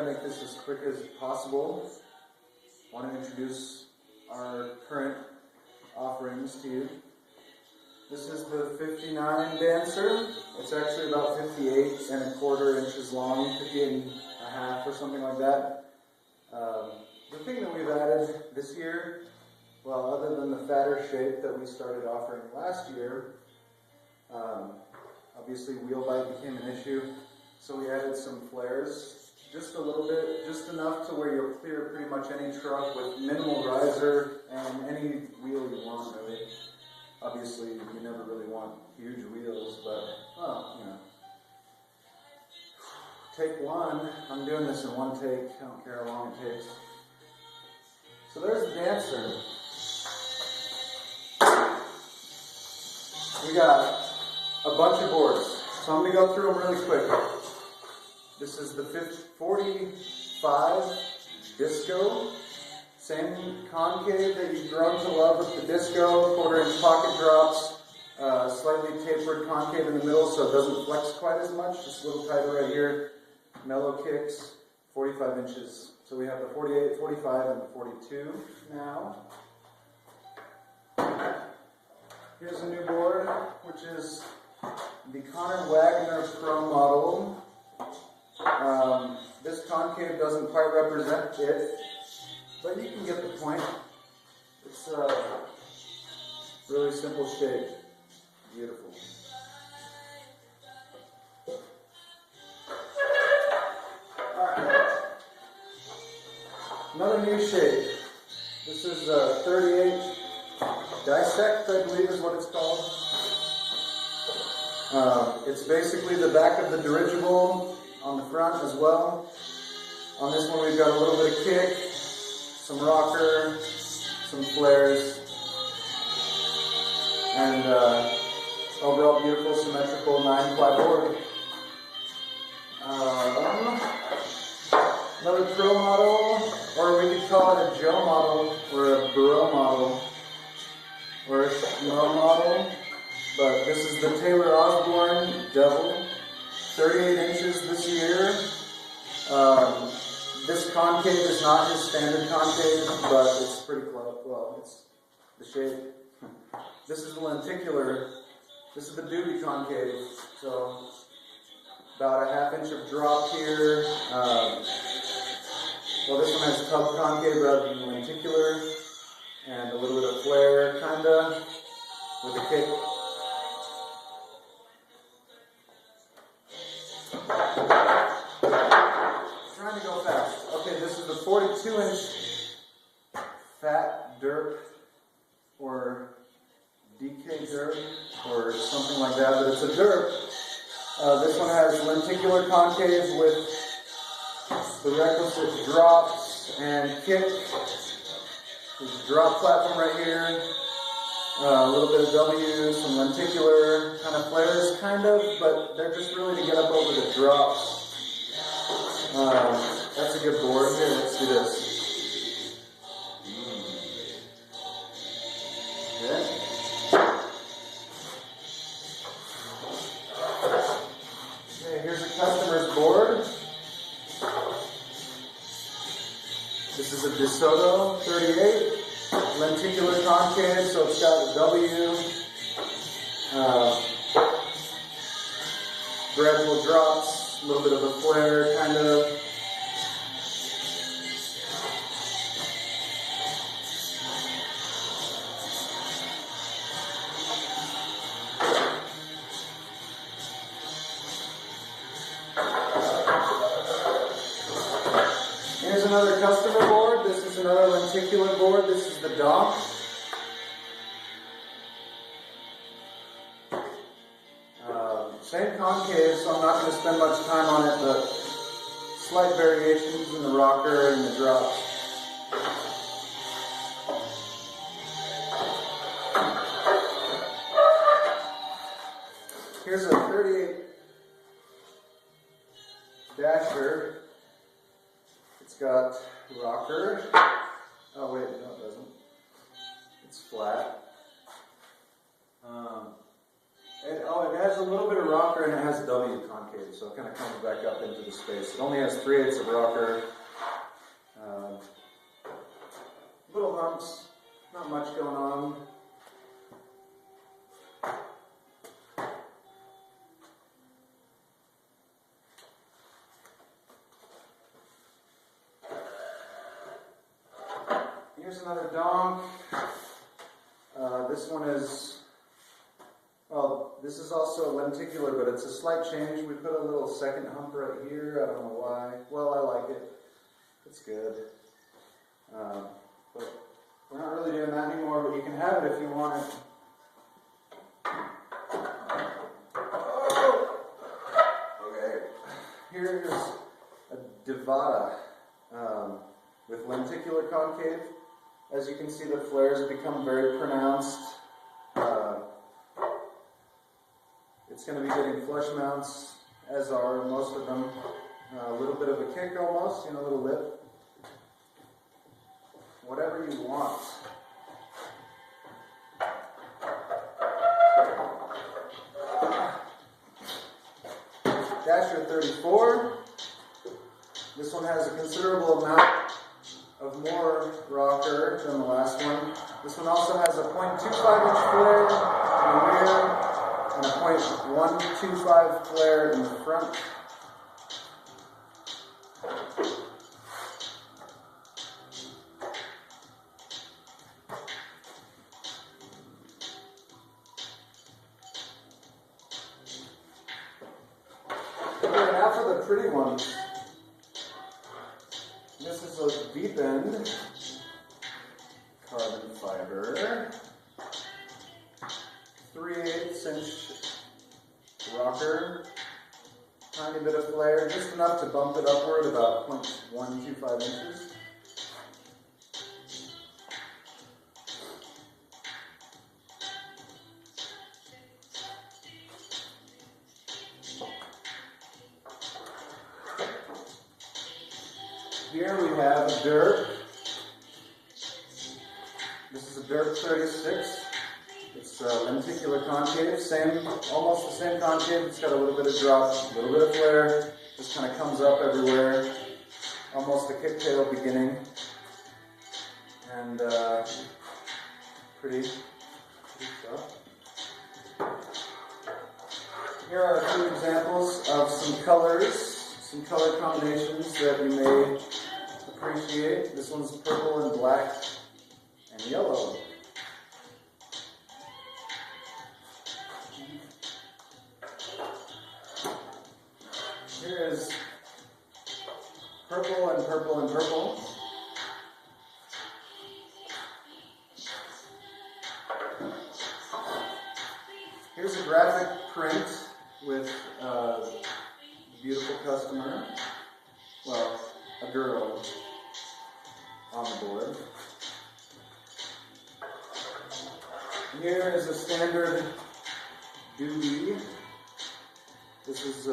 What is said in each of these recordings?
make this as quick as possible. I want to introduce our current offerings to you. This is the 59 dancer. It's actually about 58¼ inches long, 58½ or something like that. The thing that we've added this year, well, other than the fatter shape that we started offering last year, obviously wheel bite became an issue, so we added some flares, just a little bit, just enough to where you'll clear pretty much any truck with minimal riser and any wheel you want, really. Obviously, you never really want huge wheels, but, well, you know. Take one. I'm doing this in one take. I don't care how long it takes. So there's the dancer. We got a bunch of boards. So I'm going to go through them really quick. This is the 45 Disco. Same concave that you've grown to love with the Disco, 1/4 inch pocket drops, slightly tapered concave in the middle so it doesn't flex quite as much, just a little tighter right here. Mellow kicks, 45 inches. So we have the 48, 45, and the 42 now. Here's a new board, which is the Connor Wagner Pro model. This concave doesn't quite represent it, but you can get the point. It's a really simple shape. Beautiful. Alright. Another new shape. This is a 38 Dissect, I believe is what it's called. It's basically the back of the dirigible on the front as well. On this one we've got a little bit of kick, some rocker, some flares, and overall beautiful symmetrical 9-ply board. Another Pro model, or we could call it a Joe model, or a Bro model, or a Schmo model, but this is the Taylor Osborne Devil, 38 inches this year. This concave is not his standard concave, but it's pretty close. Well, it's the shape. This is the lenticular. This is the duty concave. So about a 1/2 inch of drop here. Well, this one has tub concave rather than lenticular, and a little bit of flare, kinda, with a kick. Trying to go fast. Okay, this is the 42-inch fat dirt, or DK dirt, or something like that, but it's a dirt. This one has lenticular concave with the requisite drops and kick. There's a drop platform right here. A little bit of W, some lenticular kind of flares, kind of, but they're just really to get up over the drops. That's a good board. Here, let's do this. Okay. Okay, here's a customer's board. This is a DeSoto 38, lenticular concave, so it's got a W, gradual drops, a little bit of a flare, kind of. Here's another customer board. This is another lenticular board. This is the Dom. Same concave, so I'm not going to spend much time on it, but slight variations in the rocker and the drops. Here's a 38 Dasher. It's got rocker. Oh wait, no it doesn't. It's flat. It has a little bit of rocker and it has W concave, so it kind of comes back up into the space. It only has 3/8 of rocker. Little humps, not much going on. Here's another donk. This one is, well, this is also lenticular, but it's a slight change. We put a little second hump right here. I don't know why. Well, I like it. It's good. But we're not really doing that anymore, but you can have it if you want it. Oh! Okay. Here is a Divada with lenticular concave. As you can see, the flares become very pronounced. It's going to be getting flush mounts, as are most of them. A little bit of a kick almost, a little lip. Whatever you want. Dasher 34. This one has a considerable amount of more rocker than the last one. This one also has a 0.25 inch flare in the rear and a 0.125 flare in the front. Okay, now for the pretty ones. This is a deep end carbon fiber, 3/8 inch rocker, tiny bit of flare, just enough to bump it upward about 0.125 inches. Here we have a Derp. This is a Derp 36. It's lenticular concave, almost the same concave. It's got a little bit of drop, a little bit of flare. Just kind of comes up everywhere. Almost a kicktail beginning. And pretty stuff. Here are a few examples of some colors, some color combinations that you may appreciate. This one's purple and black and yellow. Here is purple and purple and purple. Here's a graphic print with a beautiful customer. Well, a girl on the board. Here is a standard doobie. This is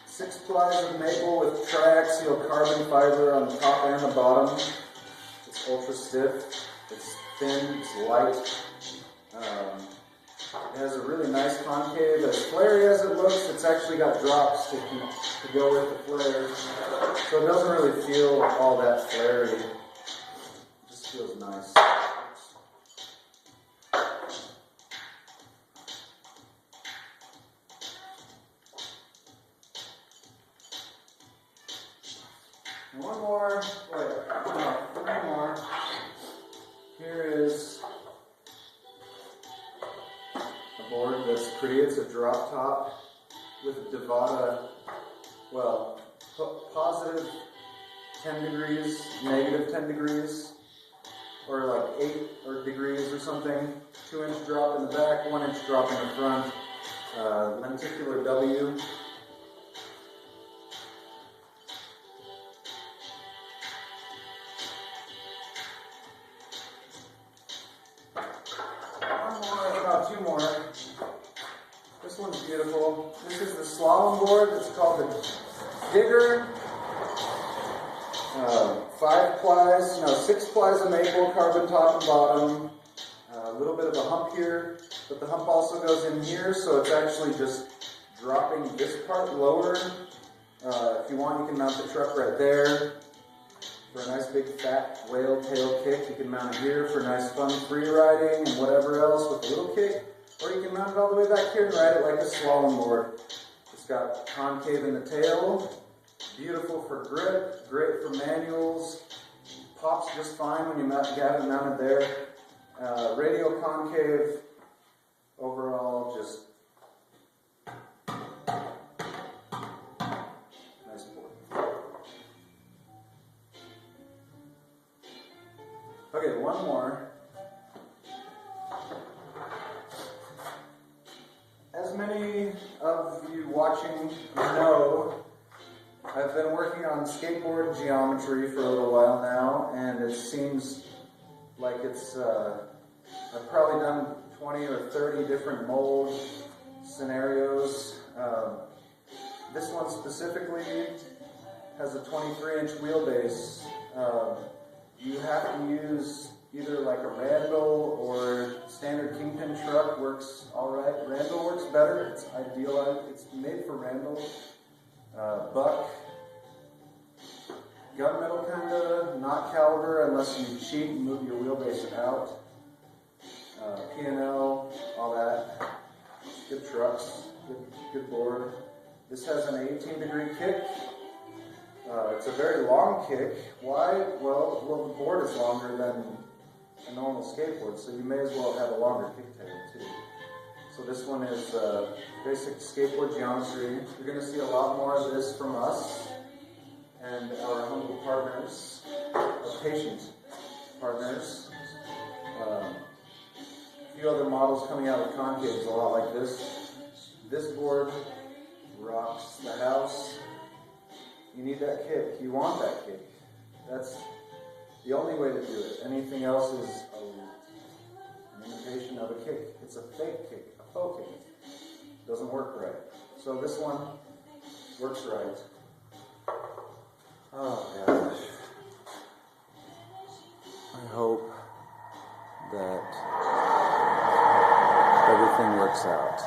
6 plies of maple with triaxial carbon fiber on the top and the bottom. It's ultra stiff, it's thin, it's light. It has a really nice concave. As flary as it looks, it's actually got drops to go with the flare. So it doesn't really feel all that flary. It just feels nice. And one more, three more. Here is a board that's pretty. It's a drop top with a Divada, well, positive 10 degrees, negative 10 degrees, or like 8 degrees or something. 2-inch drop in the back, 1-inch drop in the front. Lenticular W. Two more. This one's beautiful. This is the slalom board. It's called the Digger. 6 plies of maple, carbon top and bottom. little bit of a hump here, but the hump also goes in here, so it's actually just dropping this part lower. If you want, you can mount the truck right there for a nice big fat whale tail kick. You can mount it here for nice fun free riding and whatever else with a little kick, or you can mount it all the way back here and ride it like a slalom board. It's got concave in the tail, beautiful for grip, great for manuals, pops just fine when you have it mounted there. Radial concave, overall just nice board. Okay, one more. As many of you watching know, I've been working on skateboard geometry for a little while now, and it seems like it's, I've probably done 20 or 30 different mold scenarios. This one specifically has a 23-inch wheelbase. You have to use either like a Randall or standard Kingpin truck works alright. Randall works better, it's ideal, it's made for Randall. Buck, gunmetal kinda, not caliber unless you cheat and move your wheelbase out. P&L, all that. Good trucks, good board. This has an 18-degree kick. It's a very long kick. Why? Well, the board is longer than a normal skateboard, so you may as well have a longer kick tail too. So this one is basic skateboard geometry. You're going to see a lot more of this from us and our humble partners, our patient partners. A few other models coming out with concaves a lot like this. This board rocks the house. You need that kick. You want that kick. That's the only way to do it. Anything else is an imitation of a kick. It's a fake kick, a faux kick. Doesn't work right. So this one works right. Oh gosh. I hope that everything works out.